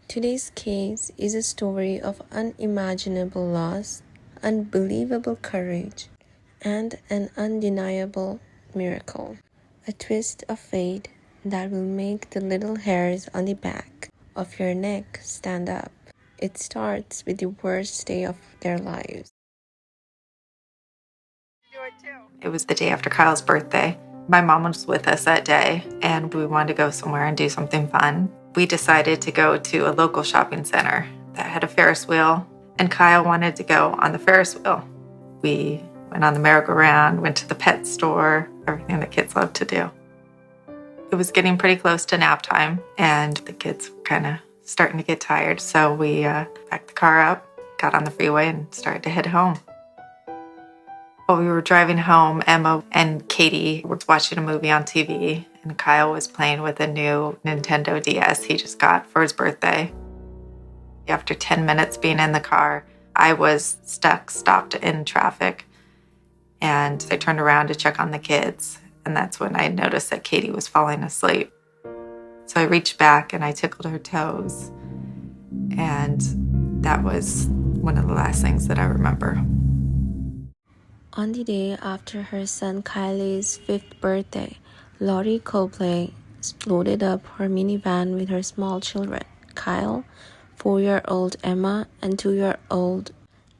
Today's case is a story of unimaginable loss, unbelievable courage, and an undeniable miracle. A twist of fate that will make the little hairs on the back of your neck stand up. It starts with the worst day of their lives. It was the day after Kyle's birthday. My mom was with us that day, and we wanted to go somewhere and do something fun. We decided to go to a local shopping center that had a Ferris wheel, and Kyle wanted to go on the Ferris wheel. We went on the merry-go-round, went to the pet store, everything that kids love to do. It was getting pretty close to nap time, and the kids were kind of starting to get tired, so we packed the car up, got on the freeway, and started to head home. While we were driving home, Emma and Katie were watching a movie on TV, and Kyle was playing with a new Nintendo DS he just got for his birthday. After 10 minutes being in the car, I was stopped in traffic, and I turned around to check on the kids, and that's when I noticed that Katie was falling asleep. So I reached back and I tickled her toes, and that was one of the last things that I remember. On the day after her son Kylie's 5th birthday, Lori Coble loaded up her minivan with her small children, Kyle, 4-year-old Emma, and 2-year-old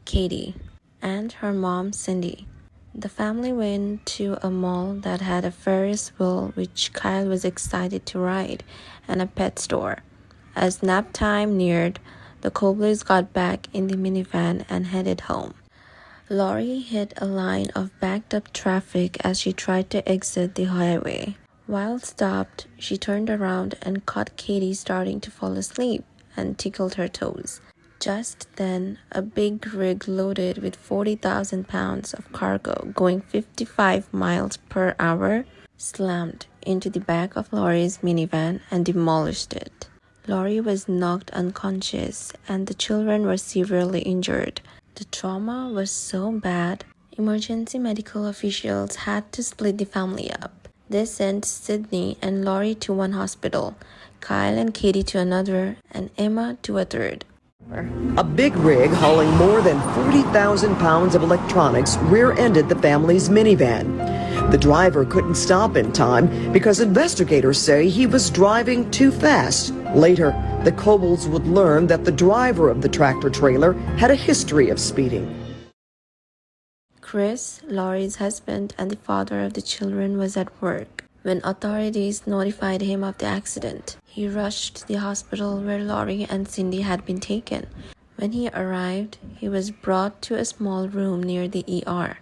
Katie, and her mom Cindy. The family went to a mall that had a Ferris wheel which Kyle was excited to ride, and a pet store. As nap time neared, the Cobles got back in the minivan and headed home. Lori hit a line of backed-up traffic as she tried to exit the highway. While stopped, she turned around and caught Katie starting to fall asleep and tickled her toes. Just then, a big rig loaded with 40,000 pounds of cargo going 55 miles per hour slammed into the back of Lori's minivan and demolished it. Lori was knocked unconscious and the children were severely injured. The trauma was so bad, emergency medical officials had to split the family up. They sent Sydney and Lori to one hospital, Kyle and Katie to another, and Emma to a third. A big rig hauling more than 40,000 pounds of electronics rear-ended the family's minivan. The driver couldn't stop in time because investigators say he was driving too fast. Later, the Cobles would learn that the driver of the tractor-trailer had a history of speeding. Chris, Lori's husband and the father of the children, was at work when authorities notified him of the accident. He rushed to the hospital where Lori and Cindy had been taken. When he arrived, he was brought to a small room near the ER.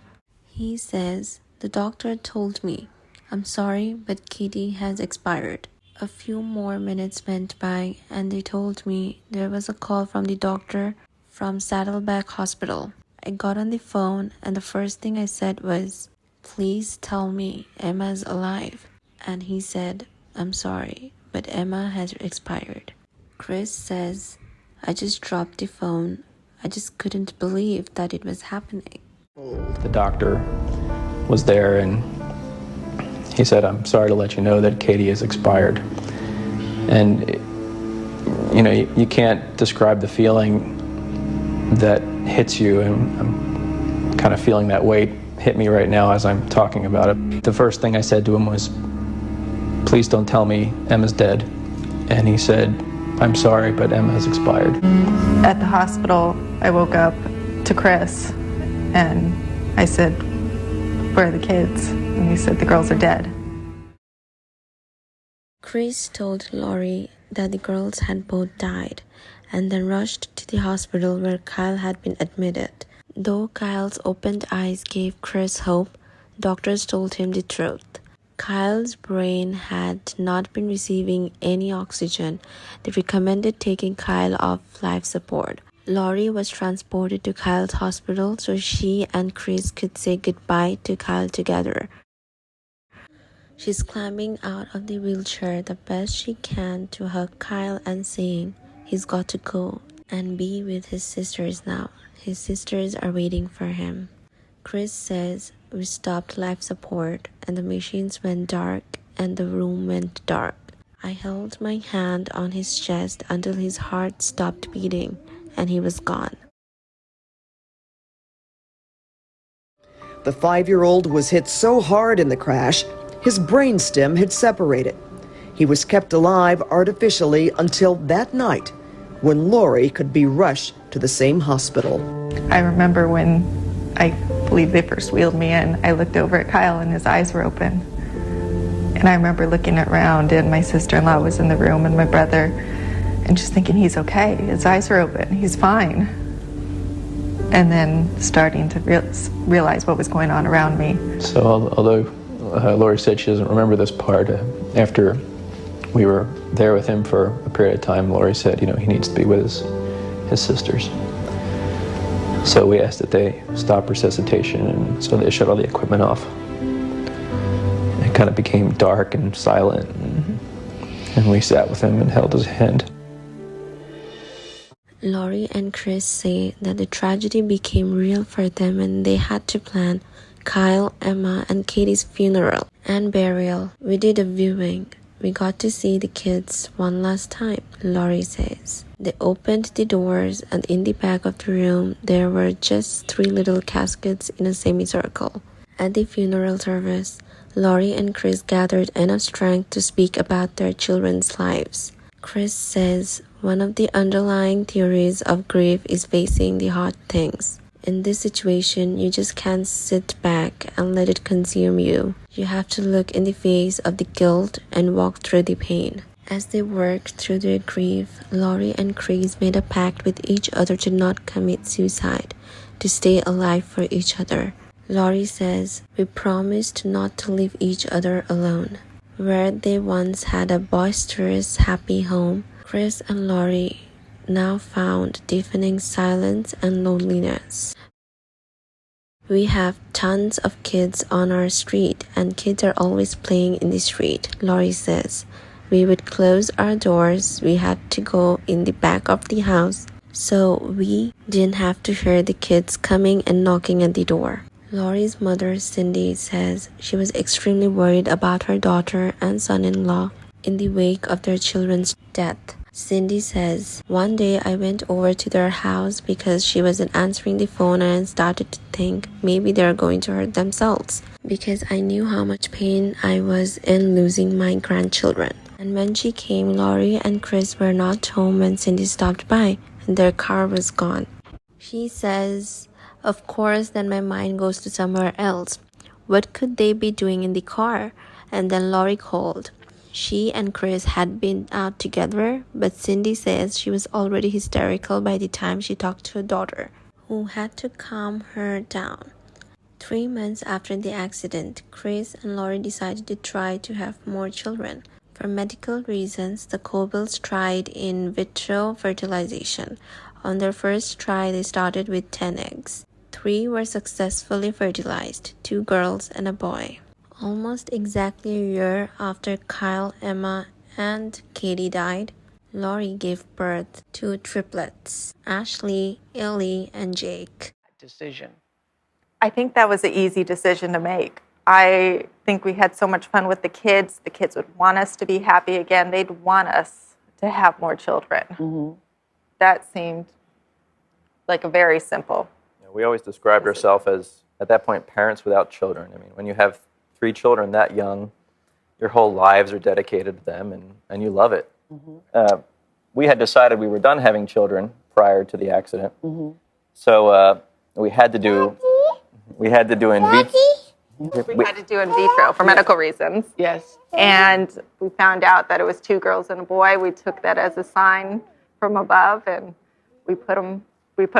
He says, "The doctor told me, I'm sorry, but Katie has expired." A few more minutes went by and they told me there was a call from the doctor from Saddleback Hospital. I got on the phone and the first thing I said was, "Please tell me Emma's alive." And he said, "I'm sorry, but Emma has expired." Chris says, "I just dropped the phone. I just couldn't believe that it was happening." The doctor was there and he said, "I'm sorry to let you know that Katie has expired." And, you can't describe the feeling that hits you, and I'm kind of feeling that weight hit me right now as I'm talking about it. The first thing I said to him was, "Please don't tell me Emma's dead." And he said, "I'm sorry, but Emma has expired." At the hospital, I woke up to Chris, and I said, "Where are the kids?" And he said, "The girls are dead." Chris told Lori that the girls had both died and then rushed to the hospital where Kyle had been admitted. Though Kyle's opened eyes gave Chris hope, doctors told him the truth. Kyle's brain had not been receiving any oxygen. They recommended taking Kyle off life support. Lori was transported to Kyle's hospital so she and Chris could say goodbye to Kyle together. She's climbing out of the wheelchair the best she can to hug Kyle and saying he's got to go and be with his sisters now. His sisters are waiting for him. Chris says we stopped life support and the machines went dark and the room went dark. I held my hand on his chest until his heart stopped beating, and he was gone. The 5-year-old was hit so hard in the crash, his brainstem had separated. He was kept alive artificially until that night, when Lori could be rushed to the same hospital. I remember when I believe they first wheeled me in, I looked over at Kyle and his eyes were open. And I remember looking around and my sister-in-law was in the room and my brother, and just thinking, he's okay, his eyes are open, he's fine. And then starting to realize what was going on around me. So although Lori said she doesn't remember this part, after we were there with him for a period of time, Lori said, he needs to be with his sisters. So we asked that they stop resuscitation, and so they shut all the equipment off. It kind of became dark and silent, and we sat with him and held his hand. Lori and Chris say that the tragedy became real for them and they had to plan Kyle, Emma, and Katie's funeral and burial. We did a viewing. We got to see the kids one last time, Lori says. They opened the doors and in the back of the room there were just 3 little caskets in a semicircle. At the funeral service, Lori and Chris gathered enough strength to speak about their children's lives. Chris says one of the underlying theories of grief is facing the hard things. In this situation, you just can't sit back and let it consume you. You have to look in the face of the guilt and walk through the pain. As they worked through their grief, Lori and Chris made a pact with each other to not commit suicide, to stay alive for each other. Lori says, we promised not to leave each other alone. Where they once had a boisterous, happy home, Chris and Lori now found deafening silence and loneliness. We have tons of kids on our street, and kids are always playing in the street, Lori says. We would close our doors. We had to go in the back of the house, so we didn't have to hear the kids coming and knocking at the door. Lori's mother, Cindy, says she was extremely worried about her daughter and son-in-law in the wake of their children's death. Cindy says, one day I went over to their house because she wasn't answering the phone and started to think maybe they're going to hurt themselves because I knew how much pain I was in losing my grandchildren. And when she came, Lori and Chris were not home when Cindy stopped by and their car was gone. She says, of course, then my mind goes to somewhere else. What could they be doing in the car? And then Lori called. She and Chris had been out together, but Cindy says she was already hysterical by the time she talked to her daughter, who had to calm her down. 3 months after the accident, Chris and Lori decided to try to have more children. For medical reasons, the Cobles tried in vitro fertilization. On their first try, they started with 10 eggs. 3 were successfully fertilized, 2 girls and a boy. Almost exactly a year after Kyle, Emma, and Katie died, Lori gave birth to triplets, Ashley, Ellie, and Jake. Decision. I think that was an easy decision to make. I think we had so much fun with the kids. The kids would want us to be happy again. They'd want us to have more children. Mm-hmm. That seemed like a very simple. We always described ourselves as, at that point, parents without children. I mean, when you have 3 children that young, your whole lives are dedicated to them, and you love it. Mm-hmm. We had decided we were done having children prior to the accident, so we had to do in vitro. We had to do in vitro for medical reasons. Yes. And we found out that it was 2 girls and a boy. We took that as a sign from above, and we put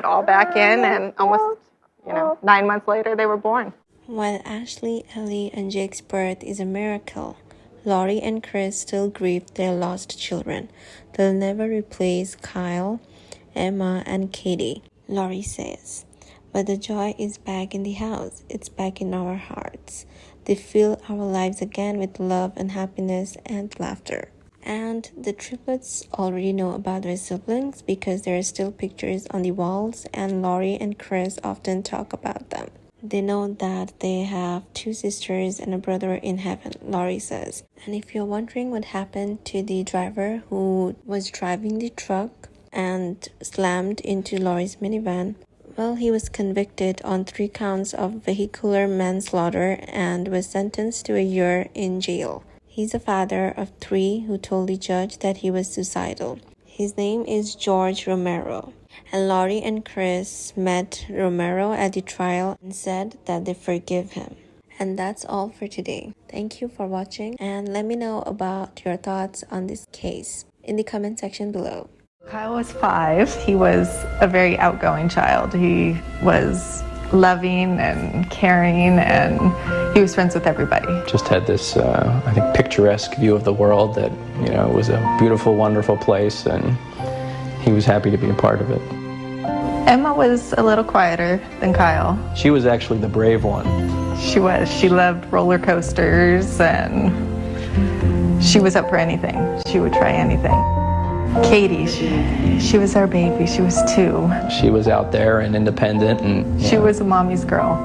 all back in, and almost 9 months later they were born. While Ashley, Ellie, and Jake's birth is a miracle, Lori and Chris still grieve their lost children. They'll never replace Kyle, Emma, and Katie, Lori says. But the joy is back in the house. It's back in our hearts. They fill our lives again with love and happiness and laughter. And the triplets already know about their siblings because there are still pictures on the walls, and Lori and Chris often talk about them. They know that they have 2 sisters and a brother in heaven, Laurie says. And if you're wondering what happened to the driver who was driving the truck and slammed into Laurie's minivan, well, he was convicted on 3 counts of vehicular manslaughter and was sentenced to a year in jail. He's a father of 3 who told the judge that he was suicidal. His name is George Romero. And Laurie and Chris met Romero at the trial and said that they forgive him. And that's all for today. Thank you for watching, and let me know about your thoughts on this case in the comment section below. Kyle was 5. He was a very outgoing child. He was loving and caring, and he was friends with everybody. Just had this, I think, picturesque view of the world that, you know, was a beautiful, wonderful place, and he was happy to be a part of it. Emma was a little quieter than Kyle. She was actually the brave one. She was. She loved roller coasters, and she was up for anything. She would try anything. Katie, she was our baby. She was 2. She was out there and independent, and she was a mommy's girl.